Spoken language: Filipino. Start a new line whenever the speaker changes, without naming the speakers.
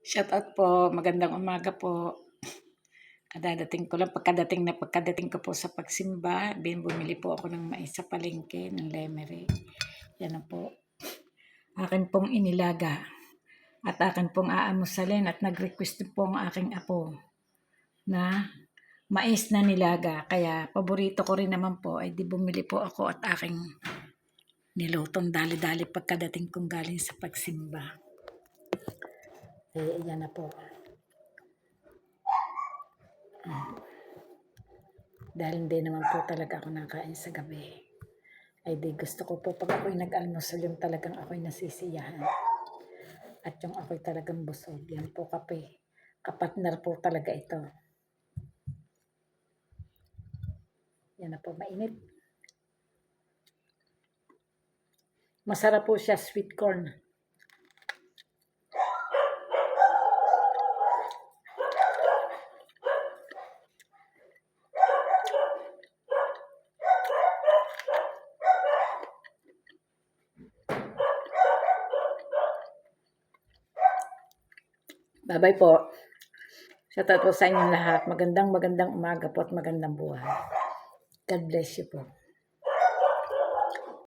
Shout out po, magandang umaga po. Kadadating ko lang, pagkadating ko po sa pagsimba, bumili po ako ng mais sa palengke ng Lemery. Yan na po. Akin pong inilaga at akin pong aamusalin at nag-request po ang aking apo na mais na nilaga. Kaya paborito ko rin naman po ay di bumili po ako at aking nilutong dali-dali pagkadating kong galing sa pagsimba. Eh, yan na po. Dahil hindi naman po talaga ako nakain sa gabi. Ay di gusto ko po pag ako'y nag-almusal yung talagang ako'y nasisiyahan. At yung ako'y talagang busog. Yan po kape. Kapatner po talaga ito. Yan na po, mainit. Masarap po siya, sweet corn. Bye-bye po. Shoutout po sa inyong lahat. Magandang umaga po at magandang buhay. God bless you po.